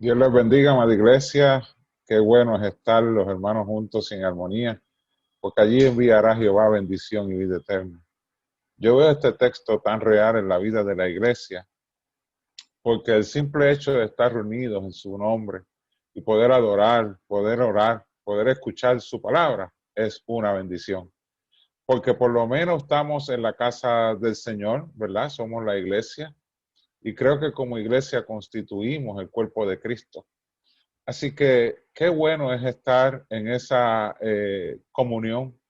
Dios les bendiga, amada iglesia. Qué bueno es estar los hermanos juntos en armonía, porque allí enviará Jehová bendición y vida eterna. Yo veo este texto tan real en la vida de la iglesia, porque el simple hecho de estar reunidos en su nombre y poder adorar, poder orar, poder escuchar su palabra, es una bendición. Porque por lo menos estamos en la casa del Señor, ¿verdad? Somos la iglesia y creo que como iglesia constituimos el cuerpo de Cristo. Así que qué bueno es estar en esa comunión,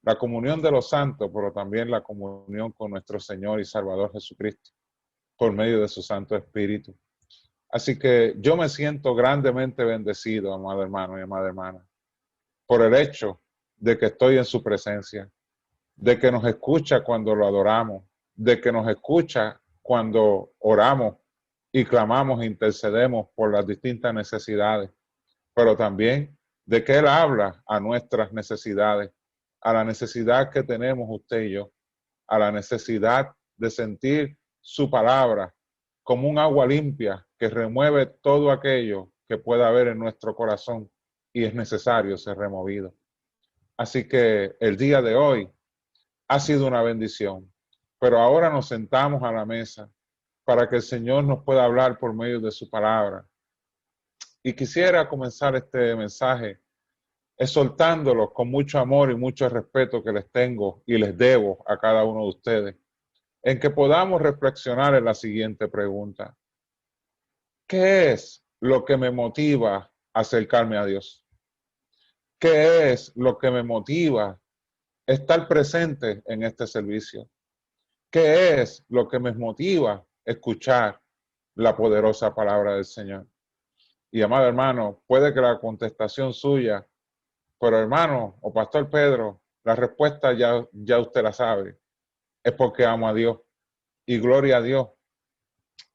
la comunión de los santos, pero también la comunión con nuestro Señor y Salvador Jesucristo, por medio de su Santo Espíritu. Así que yo me siento grandemente bendecido, amado hermano y amada hermana, por el hecho de que estoy en su presencia, de que nos escucha cuando lo adoramos, de que nos escucha cuando oramos y clamamos e intercedemos por las distintas necesidades, pero también de que Él habla a nuestras necesidades, a la necesidad que tenemos usted y yo, a la necesidad de sentir su palabra como un agua limpia que remueve todo aquello que pueda haber en nuestro corazón y es necesario ser removido. Así que el día de hoy ha sido una bendición, pero ahora nos sentamos a la mesa para que el Señor nos pueda hablar por medio de su palabra. Y quisiera comenzar este mensaje exhortándolos con mucho amor y mucho respeto que les tengo y les debo a cada uno de ustedes, en que podamos reflexionar en la siguiente pregunta. ¿Qué es lo que me motiva a acercarme a Dios? ¿Qué es lo que me motiva a estar presente en este servicio? ¿Qué es lo que me motiva a escuchar la poderosa palabra del Señor? Y amado hermano, puede que la contestación suya, pero hermano o pastor Pedro, la respuesta ya usted la sabe, es porque amo a Dios y gloria a Dios.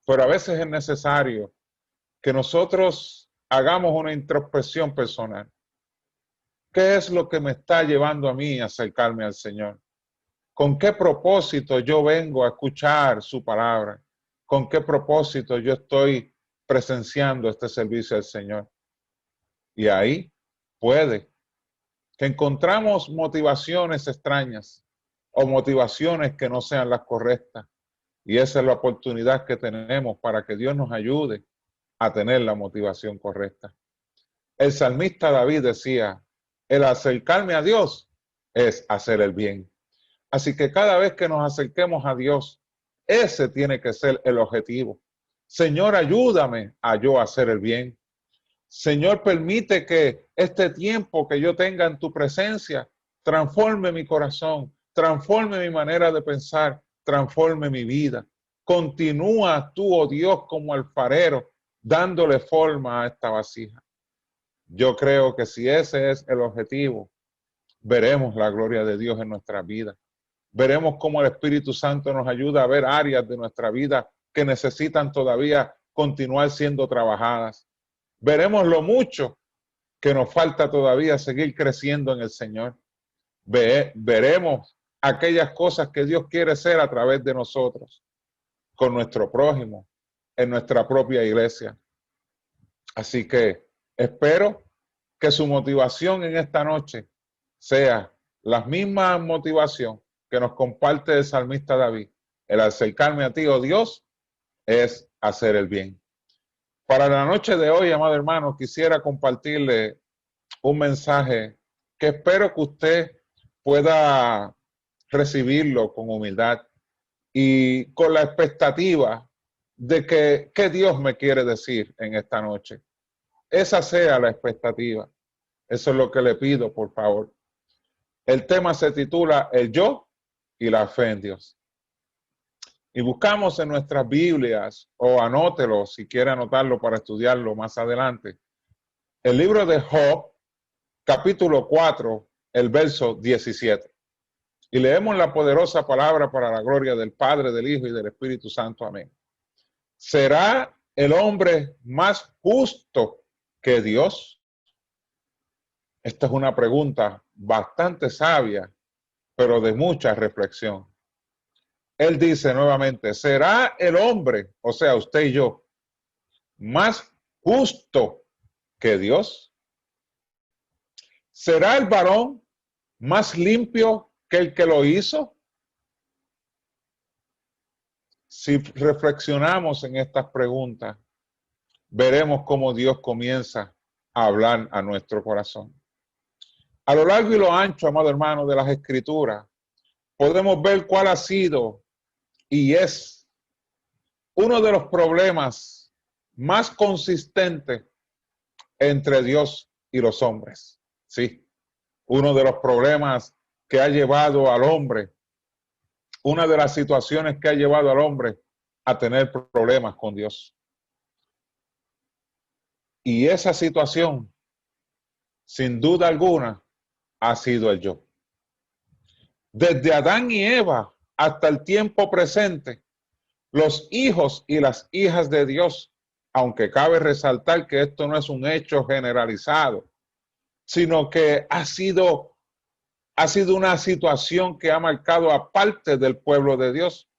Pero a veces es necesario que nosotros hagamos una introspección personal. ¿Qué es lo que me está llevando a mí a acercarme al Señor? ¿Con qué propósito yo vengo a escuchar su palabra? ¿Con qué propósito yo estoy presenciando este servicio al Señor? Y ahí puede que encontramos motivaciones extrañas o motivaciones que no sean las correctas. Y esa es la oportunidad que tenemos para que Dios nos ayude a tener la motivación correcta. El salmista David decía, el acercarme a Dios es hacer el bien. Así que cada vez que nos acerquemos a Dios, ese tiene que ser el objetivo. Señor, ayúdame a yo hacer el bien. Señor, permite que este tiempo que yo tenga en tu presencia transforme mi corazón, transforme mi manera de pensar, transforme mi vida. Continúa tú, oh Dios, como alfarero, dándole forma a esta vasija. Yo creo que si ese es el objetivo, veremos la gloria de Dios en nuestra vida. Veremos cómo el Espíritu Santo nos ayuda a ver áreas de nuestra vida que necesitan todavía continuar siendo trabajadas. Veremos lo mucho que nos falta todavía seguir creciendo en el Señor. Veremos aquellas cosas que Dios quiere hacer a través de nosotros, con nuestro prójimo, en nuestra propia iglesia. Así que espero que su motivación en esta noche sea la misma motivación que nos comparte el salmista David. El acercarme a ti, oh Dios, es hacer el bien. Para la noche de hoy, amado hermano, quisiera compartirle un mensaje que espero que usted pueda recibirlo con humildad y con la expectativa de que Dios me quiere decir en esta noche. Esa sea la expectativa. Eso es lo que le pido, por favor. El tema se titula El yo y la fe en Dios. Y buscamos en nuestras Biblias, o anótelo si quiere anotarlo para estudiarlo más adelante, el libro de Job, capítulo 4, el verso 17. Y leemos la poderosa palabra para la gloria del Padre, del Hijo y del Espíritu Santo. Amén. ¿Será el hombre más justo que Dios? Esta es una pregunta bastante sabia, pero de mucha reflexión. Él dice nuevamente, ¿será el hombre, o sea, usted y yo, más justo que Dios? ¿Será el varón más limpio que el que lo hizo? Si reflexionamos en estas preguntas, veremos cómo Dios comienza a hablar a nuestro corazón. A lo largo y lo ancho, amado hermano, de las Escrituras, podemos ver cuál ha sido y es uno de los problemas más consistentes entre Dios y los hombres. Sí, uno de los problemas que ha llevado al hombre, una de las situaciones que ha llevado al hombre a tener problemas con Dios. Y esa situación, sin duda alguna, ha sido el yo. Desde Adán y Eva hasta el tiempo presente, los hijos y las hijas de Dios, aunque cabe resaltar que esto no es un hecho generalizado, sino que ha sido una situación que ha marcado a parte del pueblo de Dios.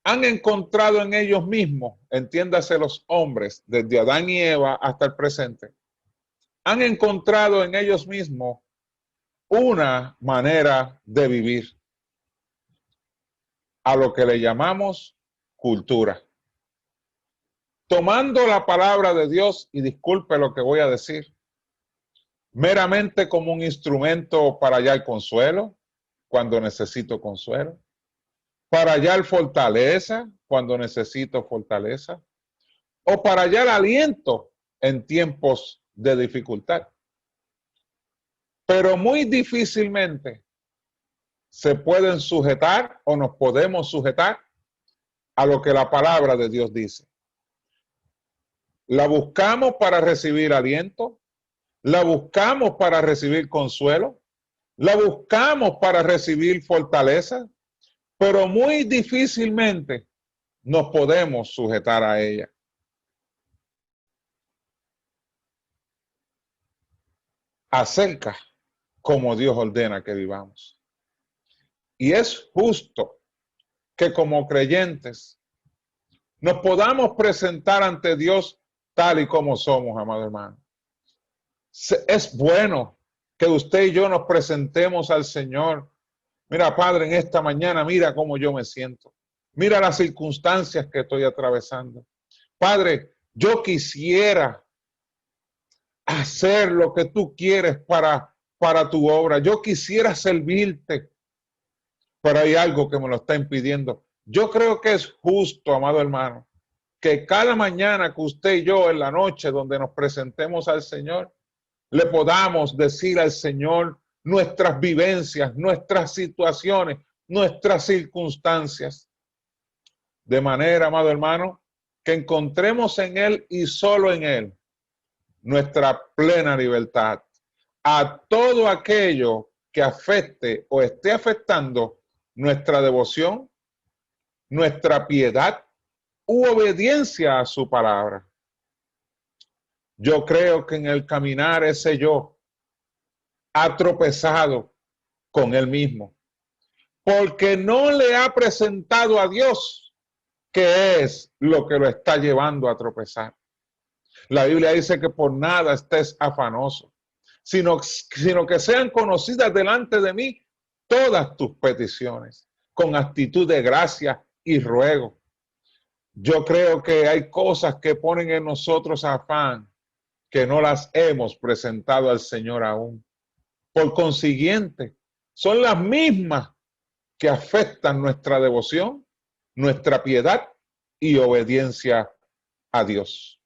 Han encontrado en ellos mismos, entiéndase los hombres, desde Adán y Eva hasta el presente, han encontrado en ellos mismos una manera de vivir, a lo que le llamamos cultura. Tomando la palabra de Dios, y disculpe lo que voy a decir, meramente como un instrumento para hallar consuelo, cuando necesito consuelo, para hallar fortaleza, cuando necesito fortaleza, o para hallar aliento en tiempos de dificultad. Pero muy difícilmente se pueden sujetar o nos podemos sujetar a lo que la palabra de Dios dice. La buscamos para recibir aliento, la buscamos para recibir consuelo, la buscamos para recibir fortaleza, pero muy difícilmente nos podemos sujetar a ella. Acerca como Dios ordena que vivamos. Y es justo que como creyentes nos podamos presentar ante Dios tal y como somos, amado hermano. Es bueno que usted y yo nos presentemos al Señor. Mira, Padre, en esta mañana, mira cómo yo me siento. Mira las circunstancias que estoy atravesando. Padre, yo quisiera hacer lo que tú quieres para tu obra. Yo quisiera servirte, pero hay algo que me lo está impidiendo. Yo creo que es justo, amado hermano, que cada mañana que usted y yo en la noche donde nos presentemos al Señor, le podamos decir al Señor nuestras vivencias, nuestras situaciones, nuestras circunstancias. De manera, amado hermano, que encontremos en Él y solo en Él nuestra plena libertad a todo aquello que afecte o esté afectando nuestra devoción, nuestra piedad u obediencia a su palabra. Yo creo que en el caminar ese yo ha tropezado con él mismo, porque no le ha presentado a Dios qué es lo que lo está llevando a tropezar. La Biblia dice que por nada estés afanoso, sino que sean conocidas delante de mí todas tus peticiones, con actitud de gracia y ruego. Yo creo que hay cosas que ponen en nosotros afán, que no las hemos presentado al Señor aún. Por consiguiente, son las mismas que afectan nuestra devoción, nuestra piedad y obediencia a Dios.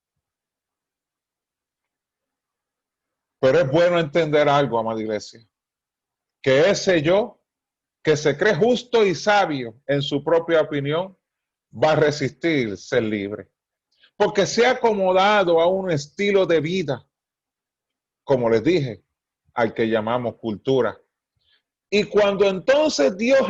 Pero es bueno entender algo, amada iglesia, que ese yo que se cree justo y sabio en su propia opinión va a resistir ser libre, porque se ha acomodado a un estilo de vida, como les dije, al que llamamos cultura. Y cuando entonces Dios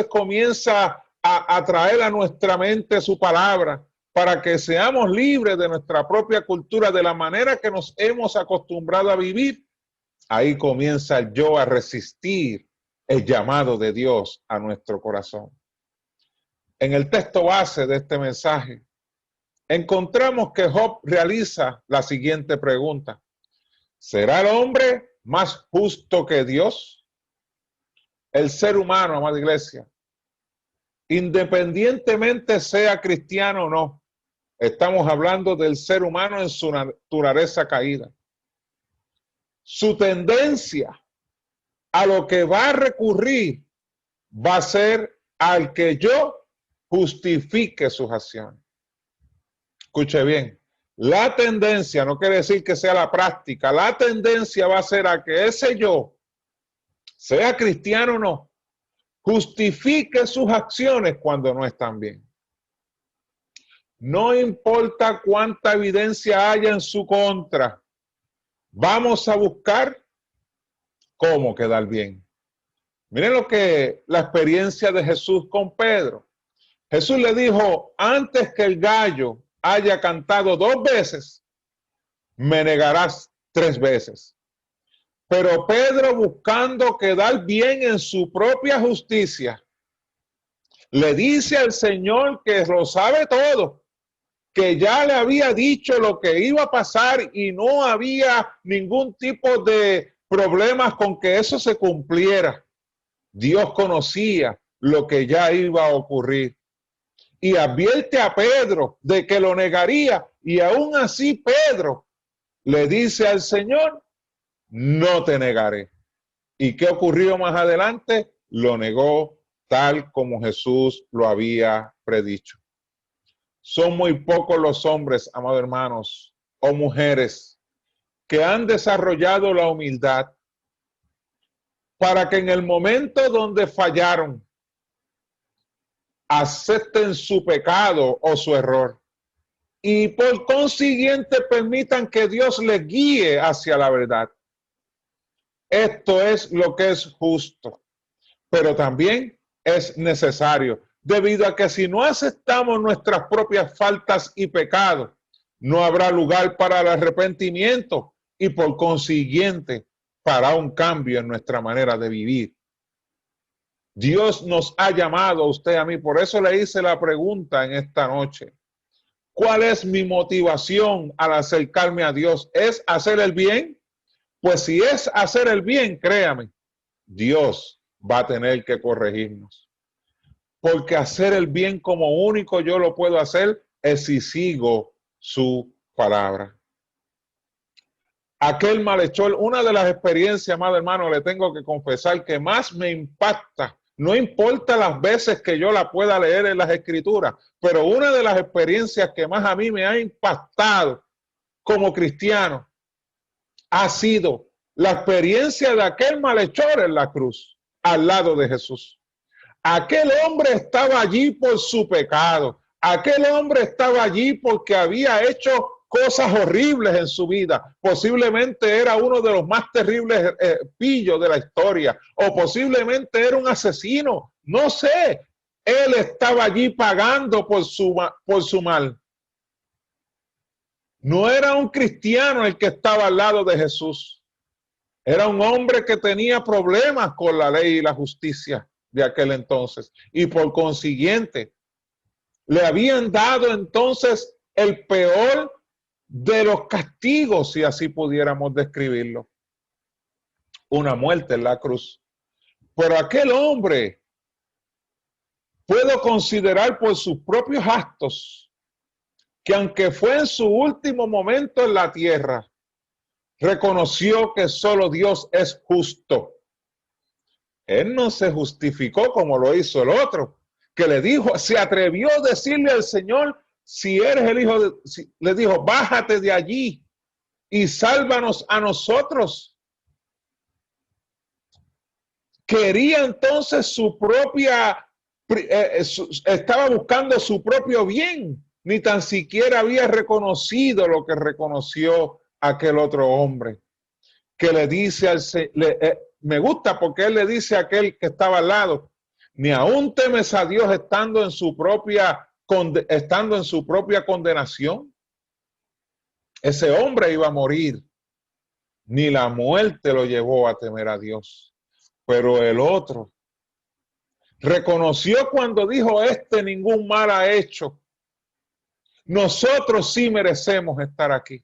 comienza a traer a nuestra mente su palabra para que seamos libres de nuestra propia cultura, de la manera que nos hemos acostumbrado a vivir, ahí comienza el yo a resistir el llamado de Dios a nuestro corazón. En el texto base de este mensaje, encontramos que Job realiza la siguiente pregunta. ¿Será el hombre más justo que Dios? El ser humano, amada iglesia, independientemente sea cristiano o no, estamos hablando del ser humano en su naturaleza caída. Su tendencia a lo que va a recurrir va a ser al que yo justifique sus acciones. Escuche bien, la tendencia, no quiere decir que sea la práctica, la tendencia va a ser a que ese yo, sea cristiano o no, justifique sus acciones cuando no están bien. No importa cuánta evidencia haya en su contra, vamos a buscar cómo quedar bien. Miren lo que la experiencia de Jesús con Pedro. Jesús le dijo, antes que el gallo haya cantado 2 veces, me negarás 3 veces. Pero Pedro, buscando quedar bien en su propia justicia, le dice al Señor que lo sabe todo, que ya le había dicho lo que iba a pasar y no había ningún tipo de problemas con que eso se cumpliera. Dios conocía lo que ya iba a ocurrir. Y advierte a Pedro de que lo negaría, y aún así Pedro le dice al Señor, no te negaré. ¿Y qué ocurrió más adelante? Lo negó tal como Jesús lo había predicho. Son muy pocos los hombres, amados hermanos, o mujeres, que han desarrollado la humildad para que en el momento donde fallaron, acepten su pecado o su error y por consiguiente permitan que Dios les guíe hacia la verdad. Esto es lo que es justo, pero también es necesario, debido a que si no aceptamos nuestras propias faltas y pecados, no habrá lugar para el arrepentimiento y por consiguiente para un cambio en nuestra manera de vivir. Dios nos ha llamado a usted, a mí, por eso le hice la pregunta en esta noche. ¿Cuál es mi motivación al acercarme a Dios? ¿Es hacer el bien? Pues si es hacer el bien, créame, Dios va a tener que corregirnos. Porque hacer el bien como único yo lo puedo hacer es si sigo su palabra. Aquel malhechor, una de las experiencias, amado hermano, le tengo que confesar que más me impacta. No importa las veces que yo la pueda leer en las escrituras, pero una de las experiencias que más a mí me ha impactado como cristiano ha sido la experiencia de aquel malhechor en la cruz, al lado de Jesús. Aquel hombre estaba allí por su pecado. Aquel hombre estaba allí porque había hecho cosas horribles en su vida. Posiblemente era uno de los más terribles pillos de la historia, o posiblemente era un asesino. No sé. Él estaba allí pagando por su mal. No era un cristiano el que estaba al lado de Jesús. Era un hombre que tenía problemas con la ley y la justicia de aquel entonces. Y por consiguiente, le habían dado entonces el peor de los castigos, si así pudiéramos describirlo. Una muerte en la cruz. Pero aquel hombre, puedo considerar por sus propios actos, que aunque fue en su último momento en la tierra, reconoció que solo Dios es justo. Él no se justificó como lo hizo el otro, que le dijo, se atrevió a decirle al Señor, si eres el hijo de, le dijo, bájate de allí y sálvanos a nosotros. Quería entonces su propia, estaba buscando su propio bien, ni tan siquiera había reconocido lo que reconoció aquel otro hombre, que le dice al me gusta porque él le dice a aquel que estaba al lado, ni aún temes a Dios estando en su propia condenación. Ese hombre iba a morir, ni la muerte lo llevó a temer a Dios. Pero el otro reconoció cuando dijo, ningún mal ha hecho. Nosotros sí merecemos estar aquí,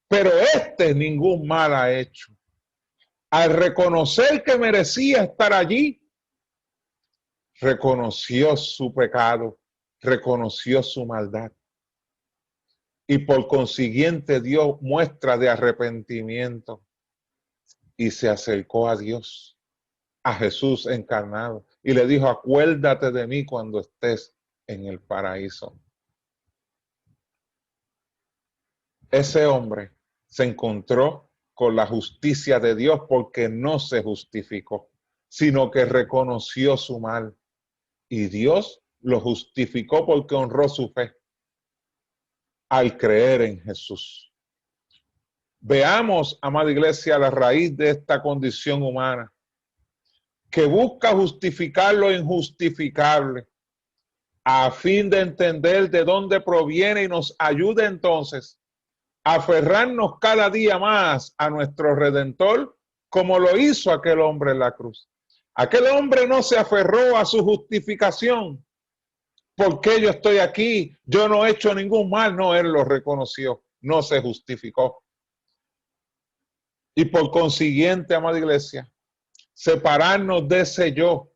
pero este ningún mal ha hecho. Al reconocer que merecía estar allí, reconoció su pecado, reconoció su maldad. Y por consiguiente dio muestra de arrepentimiento y se acercó a Dios, a Jesús encarnado, y le dijo: acuérdate de mí cuando estés en el paraíso. Ese hombre se encontró con la justicia de Dios porque no se justificó, sino que reconoció su mal. Y Dios lo justificó porque honró su fe al creer en Jesús. Veamos, amada iglesia, la raíz de esta condición humana, que busca justificar lo injustificable, a fin de entender de dónde proviene y nos ayude entonces a aferrarnos cada día más a nuestro Redentor, como lo hizo aquel hombre en la cruz. Aquel hombre no se aferró a su justificación. ¿Por qué yo estoy aquí? Yo no he hecho ningún mal. No, él lo reconoció, no se justificó. Y por consiguiente, amada iglesia, separarnos de ese yo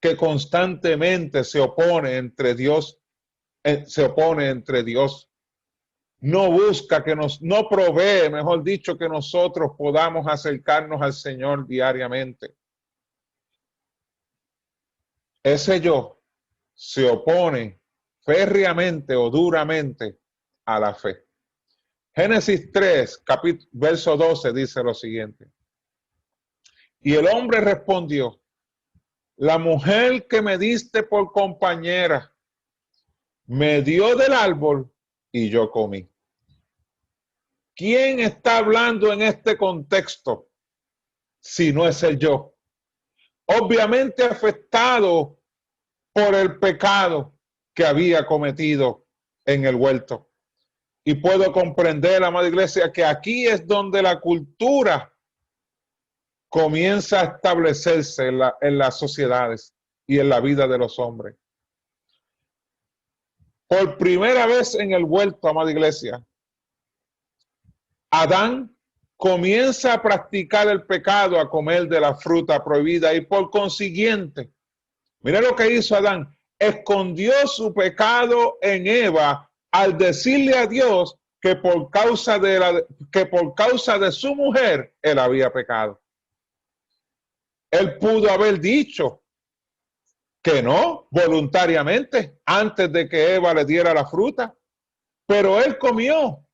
que constantemente se opone entre Dios, no busca que no provee, mejor dicho, que nosotros podamos acercarnos al Señor diariamente. Ese yo se opone férreamente o duramente a la fe. Génesis 3, verso 12 dice lo siguiente: y el hombre respondió: la mujer que me diste por compañera me dio del árbol y yo comí. ¿Quién está hablando en este contexto si no es el yo? Obviamente afectado por el pecado que había cometido en el huerto. Y puedo comprender, amada iglesia, que aquí es donde la cultura comienza a establecerse en las sociedades y en la vida de los hombres. Por primera vez en el huerto, amada iglesia, Adán comienza a practicar el pecado, a comer de la fruta prohibida, y por consiguiente, mira lo que hizo Adán: escondió su pecado en Eva al decirle a Dios que por causa de su mujer él había pecado. Él pudo haber dicho que no voluntariamente antes de que Eva le diera la fruta, pero él comió.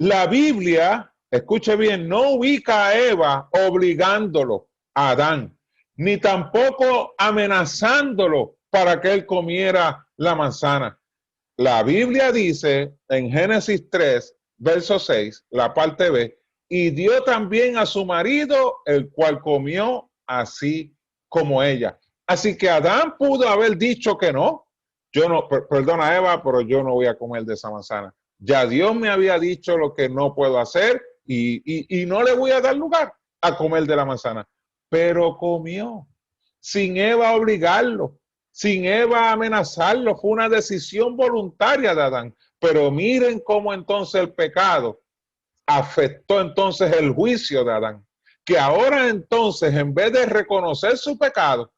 La Biblia, escuche bien, no ubica a Eva obligándolo a Adán, ni tampoco amenazándolo para que él comiera la manzana. La Biblia dice en Génesis 3, verso 6, la parte B: y dio también a su marido, el cual comió así como ella. Así que Adán pudo haber dicho que no. Yo no, perdona Eva, pero yo no voy a comer de esa manzana. Ya Dios me había dicho lo que no puedo hacer y no le voy a dar lugar a comer de la manzana. Pero comió, sin Eva obligarlo, sin Eva amenazarlo. Fue una decisión voluntaria de Adán. Pero miren cómo entonces el pecado afectó entonces el juicio de Adán, que ahora entonces, en vez de reconocer su pecado,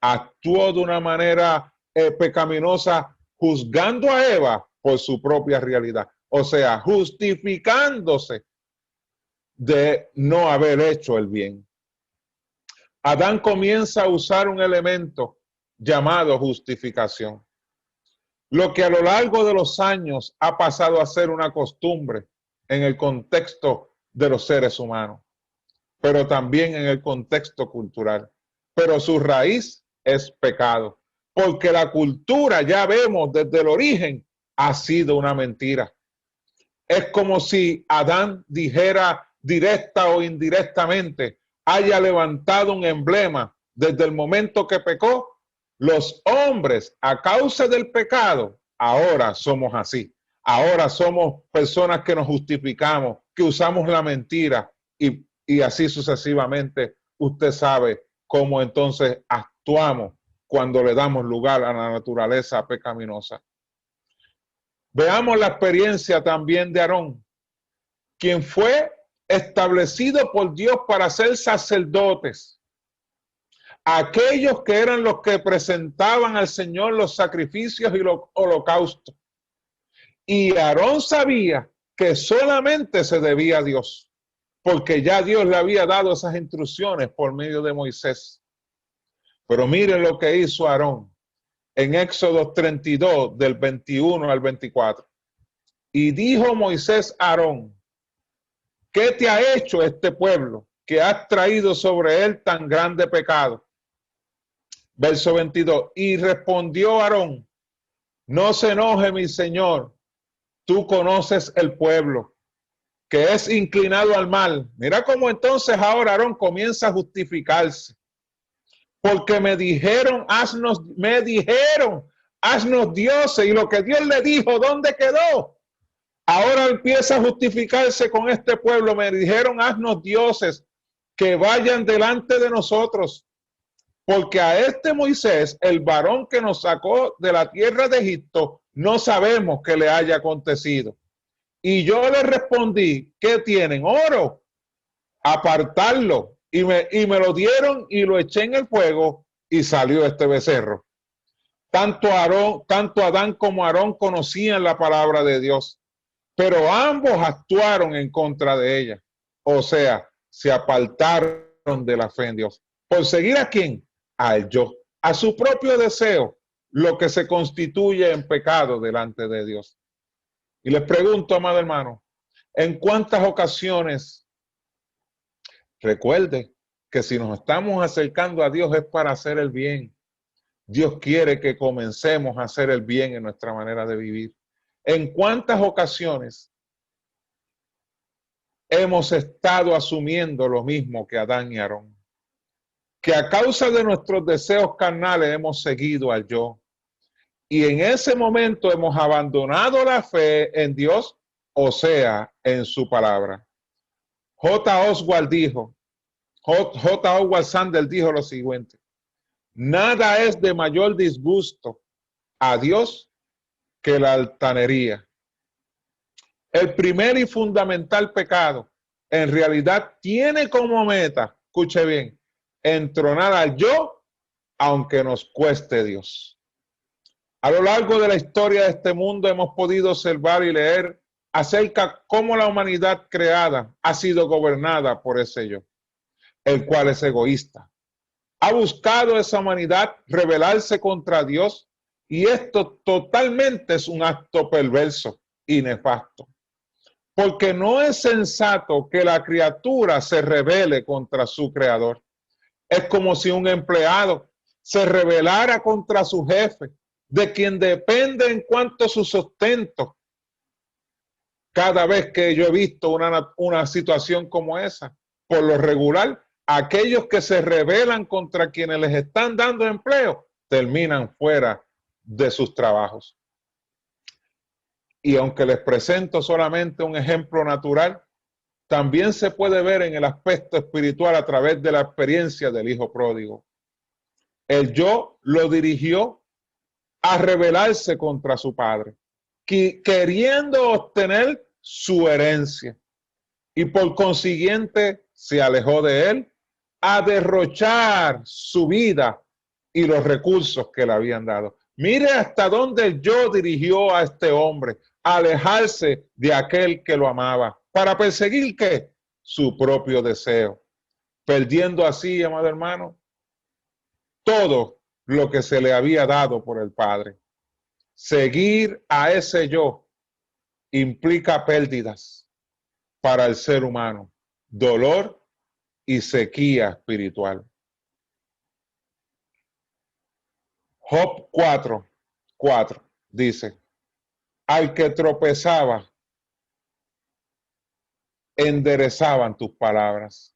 actuó de una manera pecaminosa, juzgando a Eva por su propia realidad, o sea, justificándose de no haber hecho el bien. Adán comienza a usar un elemento llamado justificación, lo que a lo largo de los años ha pasado a ser una costumbre en el contexto de los seres humanos, pero también en el contexto cultural. Pero su raíz es pecado, porque la cultura, ya vemos desde el origen, ha sido una mentira. Es como si Adán dijera directa o indirectamente, haya levantado un emblema desde el momento que pecó: los hombres, a causa del pecado, ahora somos así. Ahora somos personas que nos justificamos, que usamos la mentira y así sucesivamente. Usted sabe cómo entonces actuamos cuando le damos lugar a la naturaleza pecaminosa. Veamos la experiencia también de Aarón, quien fue establecido por Dios para ser sacerdotes, aquellos que eran los que presentaban al Señor los sacrificios y los holocaustos. Y Aarón sabía que solamente se debía a Dios, porque ya Dios le había dado esas instrucciones por medio de Moisés. Pero miren lo que hizo Aarón en Éxodo 32, del 21 al 24. Y dijo Moisés a Aarón: ¿qué te ha hecho este pueblo que has traído sobre él tan grande pecado? Verso 22. Y respondió Aarón: no se enoje mi señor, tú conoces el pueblo, que es inclinado al mal. Mira cómo entonces ahora Aarón comienza a justificarse. Porque me dijeron, haznos dioses, y lo que Dios le dijo, ¿dónde quedó? Ahora empieza a justificarse con este pueblo. Me dijeron, haznos dioses que vayan delante de nosotros, porque a este Moisés, el varón que nos sacó de la tierra de Egipto, no sabemos qué le haya acontecido. Y yo le respondí: ¿qué tienen? Oro. Apartarlo. Y me lo dieron y lo eché en el fuego y salió este becerro. Tanto Adán como Aarón conocían la palabra de Dios, pero ambos actuaron en contra de ella. O sea, se apartaron de la fe en Dios. ¿Por seguir a quién? Al yo, a su propio deseo, lo que se constituye en pecado delante de Dios. Y les pregunto, amado hermano, ¿en cuántas ocasiones? Recuerde que si nos estamos acercando a Dios es para hacer el bien. Dios quiere que comencemos a hacer el bien en nuestra manera de vivir. ¿En cuántas ocasiones hemos estado asumiendo lo mismo que Adán y Aarón? Que a causa de nuestros deseos carnales hemos seguido al yo. Y en ese momento hemos abandonado la fe en Dios, o sea, en su palabra. J. Oswald Sanders dijo lo siguiente: nada es de mayor disgusto a Dios que la altanería. El primer y fundamental pecado en realidad tiene como meta, escuche bien, entronar al yo, aunque nos cueste Dios. A lo largo de la historia de este mundo hemos podido observar y leer acerca de cómo la humanidad creada ha sido gobernada por ese yo, el cual es egoísta. Ha buscado esa humanidad rebelarse contra Dios, y esto totalmente es un acto perverso y nefasto. Porque no es sensato que la criatura se rebele contra su creador. Es como si un empleado se rebelara contra su jefe, de quien depende en cuanto a su sustento. Cada vez que yo he visto una situación como esa, por lo regular, aquellos que se rebelan contra quienes les están dando empleo terminan fuera de sus trabajos. Y aunque les presento solamente un ejemplo natural, también se puede ver en el aspecto espiritual a través de la experiencia del hijo pródigo. El yo lo dirigió a rebelarse contra su padre, queriendo obtener su herencia, y por consiguiente se alejó de él a derrochar su vida y los recursos que le habían dado. Mire hasta dónde el yo dirigió a este hombre, a alejarse de aquel que lo amaba, para perseguir ¿qué? Su propio deseo, perdiendo así, amado hermano, todo lo que se le había dado por el Padre. Seguir a ese yo implica pérdidas para el ser humano, dolor y sequía espiritual. Job 4:4 dice: al que tropezaba, enderezaban tus palabras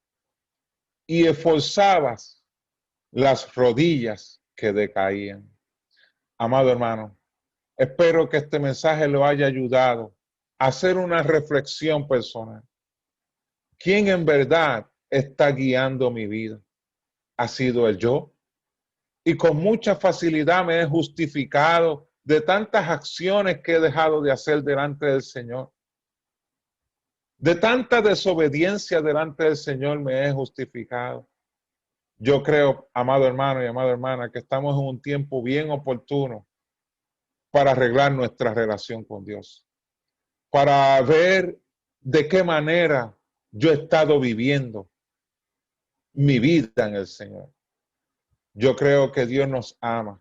y esforzabas las rodillas que decaían. Amado hermano, espero que este mensaje lo haya ayudado a hacer una reflexión personal. ¿Quién en verdad está guiando mi vida? ¿Ha sido el yo? Y con mucha facilidad me he justificado de tantas acciones que he dejado de hacer delante del Señor. De tanta desobediencia delante del Señor me he justificado. Yo creo, amado hermano y amada hermana, que estamos en un tiempo bien oportuno para arreglar nuestra relación con Dios, para ver de qué manera yo he estado viviendo mi vida en el Señor. Yo creo que Dios nos ama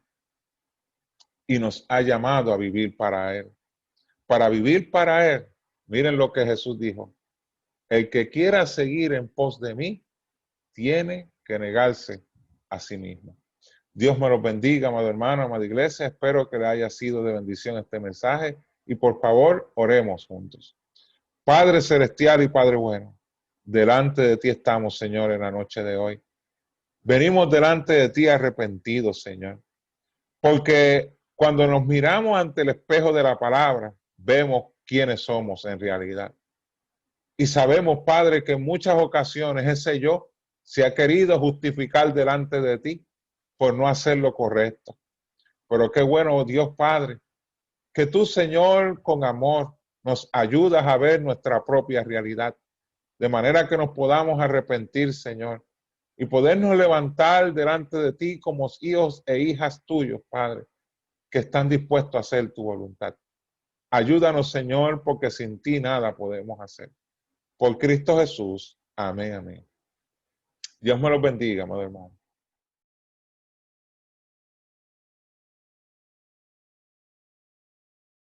y nos ha llamado a vivir para Él. Para vivir para Él, miren lo que Jesús dijo: el que quiera seguir en pos de mí, tiene que negarse a sí mismo. Dios me los bendiga, amado hermano, amada iglesia. Espero que le haya sido de bendición este mensaje y por favor, oremos juntos. Padre celestial y Padre bueno, delante de ti estamos, Señor, en la noche de hoy. Venimos delante de ti arrepentidos, Señor, porque cuando nos miramos ante el espejo de la palabra, vemos quiénes somos en realidad. Y sabemos, Padre, que en muchas ocasiones ese yo se ha querido justificar delante de ti por no hacer lo correcto. Pero qué bueno, Dios Padre, que tú, Señor, con amor, nos ayudas a ver nuestra propia realidad, de manera que nos podamos arrepentir, Señor, y podernos levantar delante de ti como hijos e hijas tuyos, Padre, que están dispuestos a hacer tu voluntad. Ayúdanos, Señor, porque sin ti nada podemos hacer. Por Cristo Jesús. Amén, amén. Dios me los bendiga, amado hermano.